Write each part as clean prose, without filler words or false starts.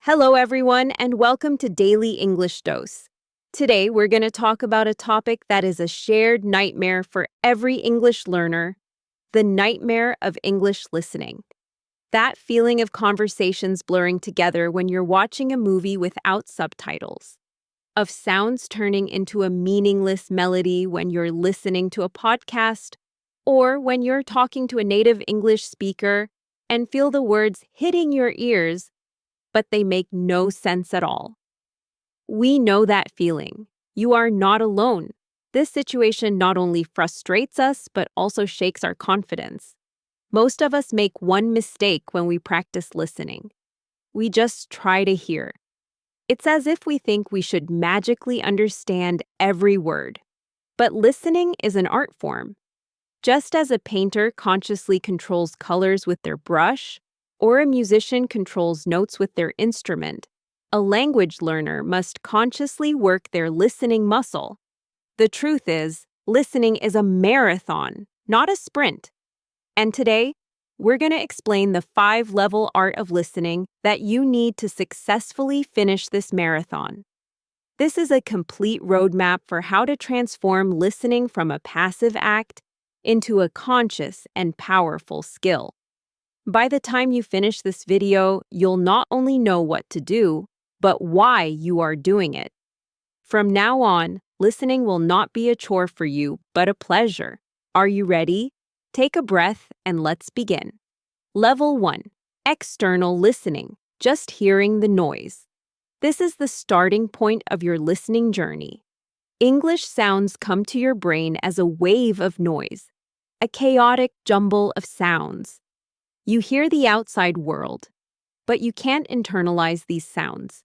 Hello, everyone, and welcome to Daily English Dose. Today, we're going to talk about a topic that is a shared nightmare for every English learner: the nightmare of English listening. That feeling of conversations blurring together when you're watching a movie without subtitles, of sounds turning into a meaningless melody when you're listening to a podcast, or when you're talking to a native English speaker and feel the words hitting your ears but they make no sense at all. We know that feeling. You are not alone. This situation not only frustrates us, but also shakes our confidence. Most of us make one mistake when we practice listening. We just try to hear. It's as if we think we should magically understand every word. But listening is an art form. Just as a painter consciously controls colors with their brush, or a musician controls notes with their instrument, a language learner must consciously work their listening muscle. The truth is, listening is a marathon, not a sprint. And today, we're going to explain the 5-level art of listening that you need to successfully finish this marathon. This is a complete roadmap for how to transform listening from a passive act into a conscious and powerful skill. By the time you finish this video, you'll not only know what to do, but why you are doing it. From now on, listening will not be a chore for you, but a pleasure. Are you ready? Take a breath and let's begin. Level 1. External listening, just hearing the noise. This is the starting point of your listening journey. English sounds come to your brain as a wave of noise, a chaotic jumble of sounds. You hear the outside world, but you can't internalize these sounds.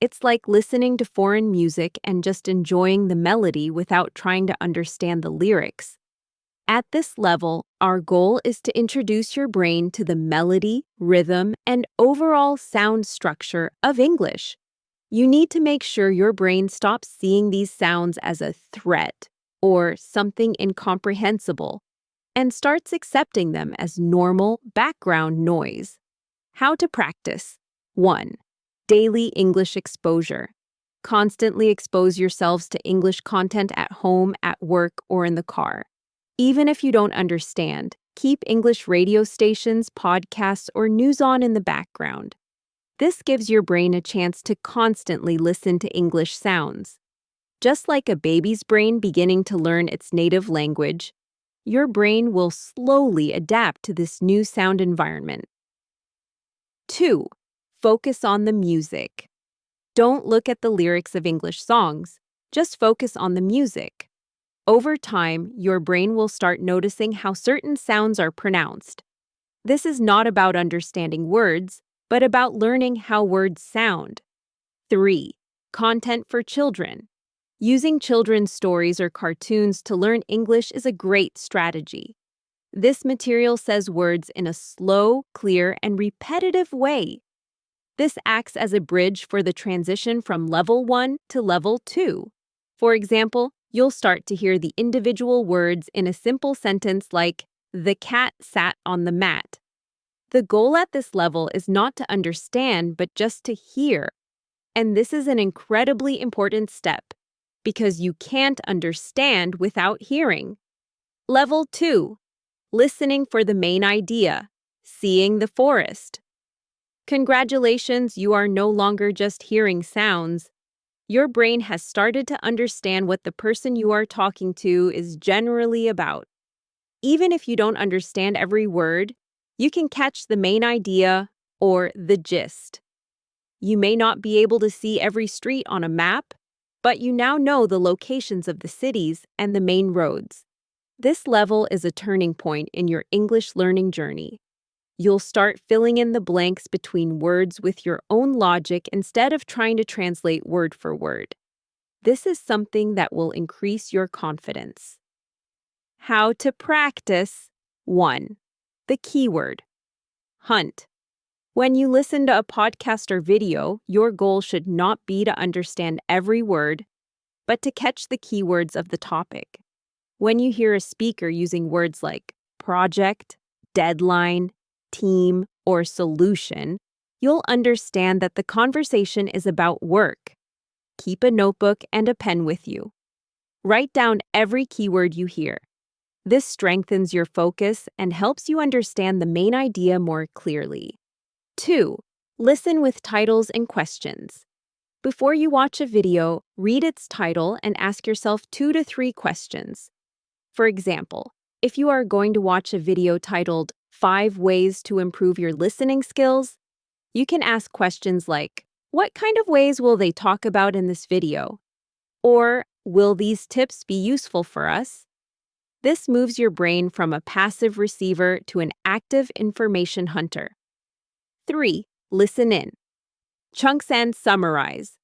It's like listening to foreign music and just enjoying the melody without trying to understand the lyrics. At this level, our goal is to introduce your brain to the melody, rhythm, and overall sound structure of English. You need to make sure your brain stops seeing these sounds as a threat or something incomprehensible, and starts accepting them as normal background noise. How to practice. 1. Daily English exposure. Constantly expose yourselves to English content at home, at work, or in the car. Even if you don't understand, keep English radio stations, podcasts, or news on in the background. This gives your brain a chance to constantly listen to English sounds. Just like a baby's brain beginning to learn its native language, your brain will slowly adapt to this new sound environment. 2. Focus on the music. Don't look at the lyrics of English songs, just focus on the music. Over time, your brain will start noticing how certain sounds are pronounced. This is not about understanding words, but about learning how words sound. 3. Content for children. Using children's stories or cartoons to learn English is a great strategy. This material says words in a slow, clear, and repetitive way. This acts as a bridge for the transition from level 1 to level 2. For example, you'll start to hear the individual words in a simple sentence like, "The cat sat on the mat." The goal at this level is not to understand, but just to hear. And this is an incredibly important step, because you can't understand without hearing. Level 2. Listening for the main idea, seeing the forest. Congratulations, you are no longer just hearing sounds. Your brain has started to understand what the person you are talking to is generally about. Even if you don't understand every word, you can catch the main idea or the gist. You may not be able to see every street on a map, but you now know the locations of the cities and the main roads. This level is a turning point in your English learning journey. You'll start filling in the blanks between words with your own logic instead of trying to translate word for word. This is something that will increase your confidence. How to practice. 1. The keyword. Hunt. When you listen to a podcast or video, your goal should not be to understand every word, but to catch the keywords of the topic. When you hear a speaker using words like project, deadline, team, or solution, you'll understand that the conversation is about work. Keep a notebook and a pen with you. Write down every keyword you hear. This strengthens your focus and helps you understand the main idea more clearly. 2. Listen with titles and questions. Before you watch a video, read its title and ask yourself 2 to 3 questions. For example, if you are going to watch a video titled 5 Ways to Improve Your Listening Skills, you can ask questions like, what kind of ways will they talk about in this video? Or, will these tips be useful for us? This moves your brain from a passive receiver to an active information hunter. 3. Listen in. Chunks and summarize.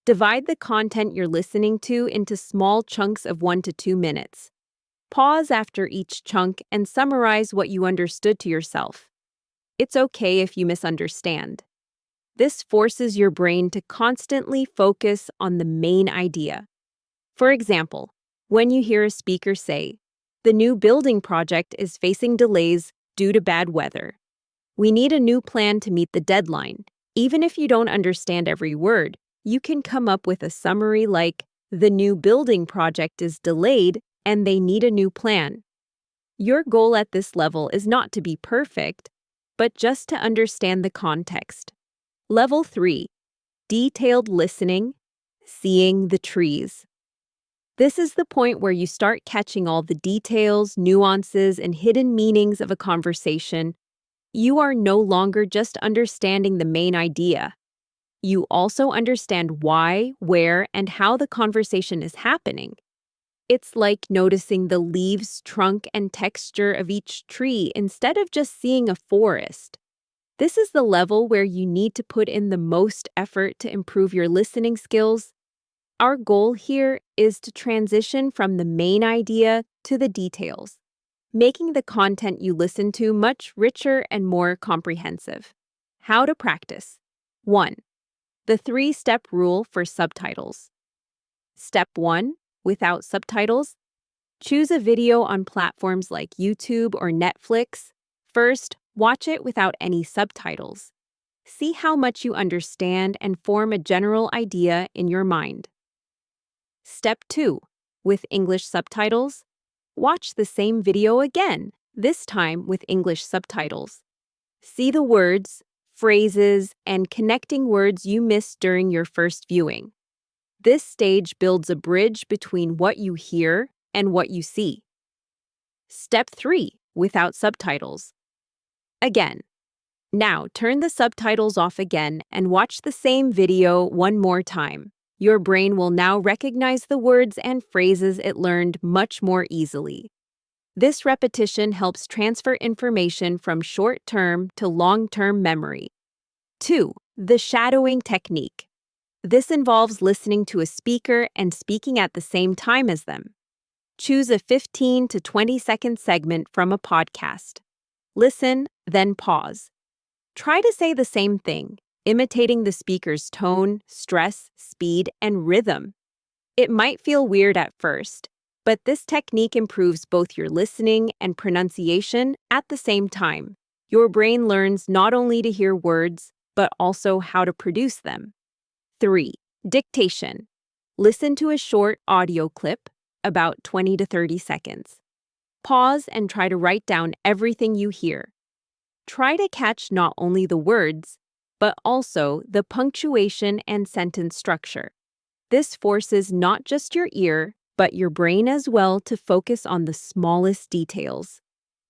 Divide the content you're listening to into small chunks of 1 to 2 minutes. Pause after each chunk and summarize what you understood to yourself. It's okay if you misunderstand. This forces your brain to constantly focus on the main idea. For example, when you hear a speaker say, "The new building project is facing delays due to bad weather. We need a new plan to meet the deadline." Even if you don't understand every word, you can come up with a summary like, "The new building project is delayed and they need a new plan." Your goal at this level is not to be perfect, but just to understand the context. Level 3. Detailed listening, seeing the trees. This is the point where you start catching all the details, nuances, and hidden meanings of a conversation. You are no longer just understanding the main idea. You also understand why, where, and how the conversation is happening. It's like noticing the leaves, trunk, and texture of each tree instead of just seeing a forest. This is the level where you need to put in the most effort to improve your listening skills. Our goal here is to transition from the main idea to the details, making the content you listen to much richer and more comprehensive. How to practice. 1. The 3-step rule for subtitles. Step 1. Without subtitles, choose a video on platforms like YouTube or Netflix. First, watch it without any subtitles. See how much you understand and form a general idea in your mind. Step 2. With English subtitles, watch the same video again, this time with English subtitles. See the words, phrases, and connecting words you missed during your first viewing. This stage builds a bridge between what you hear and what you see. Step 3. Without subtitles. Again. Now turn the subtitles off again and watch the same video one more time. Your brain will now recognize the words and phrases it learned much more easily. This repetition helps transfer information from short-term to long-term memory. 2. The shadowing technique. This involves listening to a speaker and speaking at the same time as them. Choose a 15 to 20-second segment from a podcast. Listen, then pause. Try to say the same thing, imitating the speaker's tone, stress, speed, and rhythm. It might feel weird at first, but this technique improves both your listening and pronunciation at the same time. Your brain learns not only to hear words, but also how to produce them. 3. Dictation. Listen to a short audio clip, about 20 to 30 seconds. Pause and try to write down everything you hear. Try to catch not only the words, but also the punctuation and sentence structure. This forces not just your ear, but your brain as well to focus on the smallest details.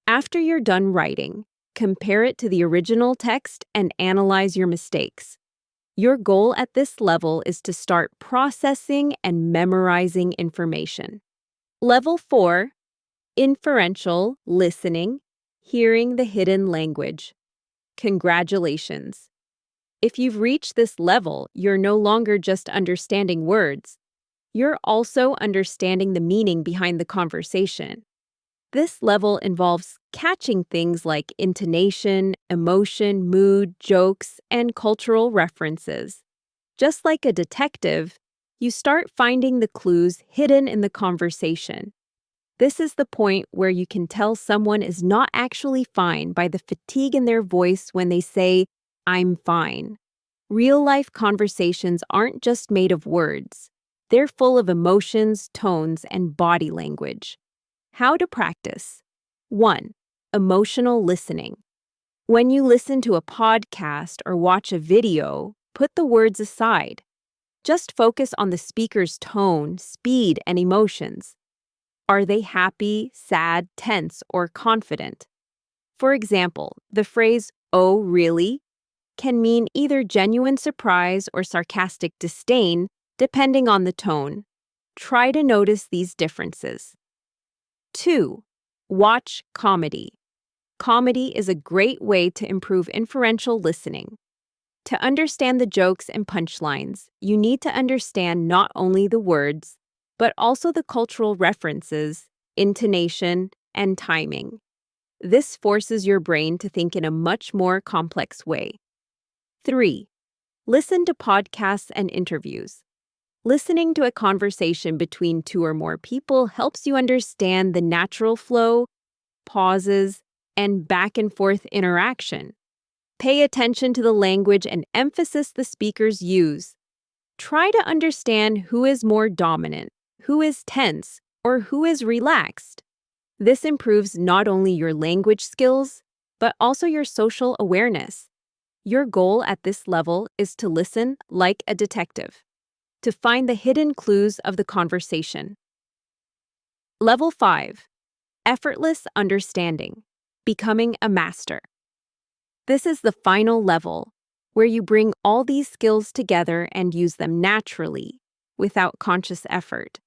After you're done writing, compare it to the original text and analyze your mistakes. Your goal at this level is to start processing and memorizing information. Level 4. Inferential listening, hearing the hidden language. Congratulations! If you've reached this level, you're no longer just understanding words. You're also understanding the meaning behind the conversation. This level involves catching things like intonation, emotion, mood, jokes, and cultural references. Just like a detective, you start finding the clues hidden in the conversation. This is the point where you can tell someone is not actually fine by the fatigue in their voice when they say, I'm fine. Real-life conversations aren't just made of words. They're full of emotions, tones, and body language. How to practice. 1. Emotional listening. When you listen to a podcast or watch a video, put the words aside. Just focus on the speaker's tone, speed, and emotions. Are they happy, sad, tense, or confident? For example, the phrase, "Oh, really?" can mean either genuine surprise or sarcastic disdain, depending on the tone. Try to notice these differences. 2. Watch comedy. Comedy is a great way to improve inferential listening. To understand the jokes and punchlines, you need to understand not only the words, but also the cultural references, intonation, and timing. This forces your brain to think in a much more complex way. 3. Listen to podcasts and interviews. Listening to a conversation between two or more people helps you understand the natural flow, pauses, and back-and-forth interaction. Pay attention to the language and emphasis the speakers use. Try to understand who is more dominant, who is tense, or who is relaxed. This improves not only your language skills, but also your social awareness. Your goal at this level is to listen like a detective, to find the hidden clues of the conversation. Level 5. Effortless understanding. Becoming a master. This is the final level, where you bring all these skills together and use them naturally, without conscious effort.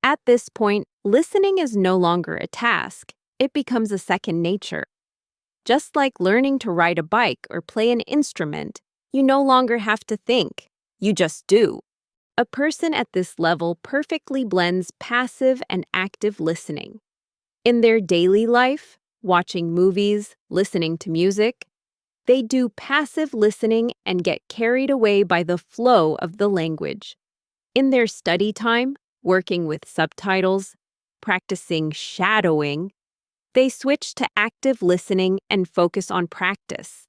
At this point, listening is no longer a task, it becomes a second nature. Just like learning to ride a bike or play an instrument, you no longer have to think, you just do. A person at this level perfectly blends passive and active listening. In their daily life, watching movies, listening to music, they do passive listening and get carried away by the flow of the language. In their study time, working with subtitles, practicing shadowing, they switch to active listening and focus on practice.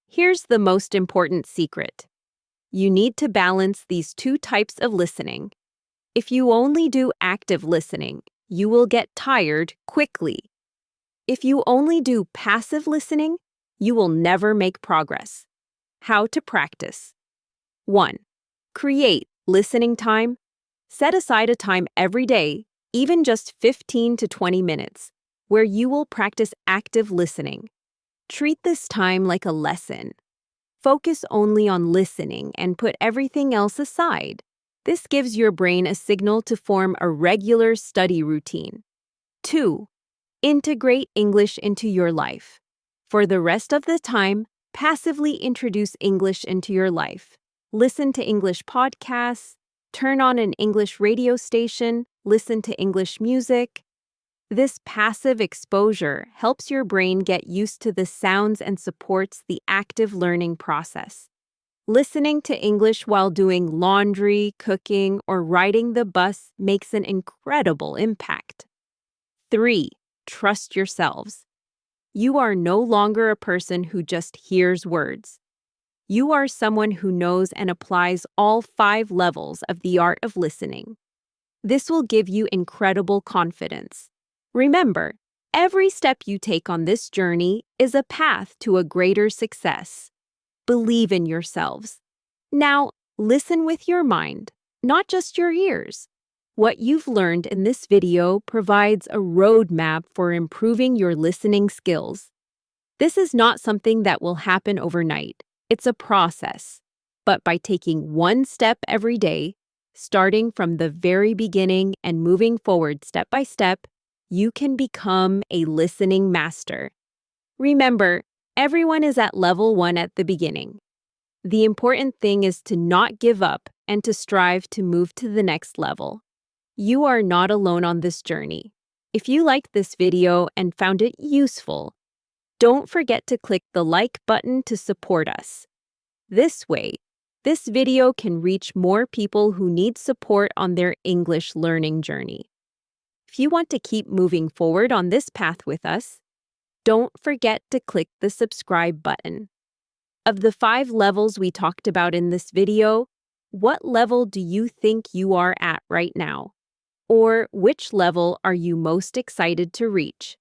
Here's the most important secret. You need to balance these two types of listening. If you only do active listening, you will get tired quickly. If you only do passive listening, you will never make progress. How to practice. 1. Create listening time. Set aside a time every day, even just 15 to 20 minutes, where you will practice active listening. Treat this time like a lesson. Focus only on listening and put everything else aside. This gives your brain a signal to form a regular study routine. 2. Integrate English into your life. For the rest of the time, passively introduce English into your life. Listen to English podcasts, turn on an English radio station, listen to English music. This passive exposure helps your brain get used to the sounds and supports the active learning process. Listening to English while doing laundry, cooking, or riding the bus makes an incredible impact. 3. Trust yourselves. You are no longer a person who just hears words. You are someone who knows and applies all 5 levels of the art of listening. This will give you incredible confidence. Remember, every step you take on this journey is a path to a greater success. Believe in yourselves. Now, listen with your mind, not just your ears. What you've learned in this video provides a roadmap for improving your listening skills. This is not something that will happen overnight. It's a process. But by taking one step every day, starting from the very beginning and moving forward step by step, you can become a listening master. Remember, everyone is at level 1 at the beginning. The important thing is to not give up and to strive to move to the next level. You are not alone on this journey. If you liked this video and found it useful, don't forget to click the like button to support us. This way, this video can reach more people who need support on their English learning journey. If you want to keep moving forward on this path with us, don't forget to click the subscribe button. Of the 5 levels we talked about in this video, what level do you think you are at right now? Or which level are you most excited to reach?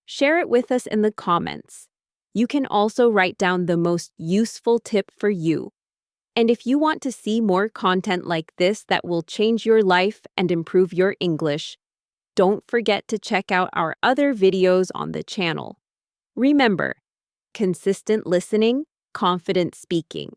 Share it with us in the comments. You can also write down the most useful tip for you. And if you want to see more content like this that will change your life and improve your English, don't forget to check out our other videos on the channel. Remember, consistent listening, confident speaking.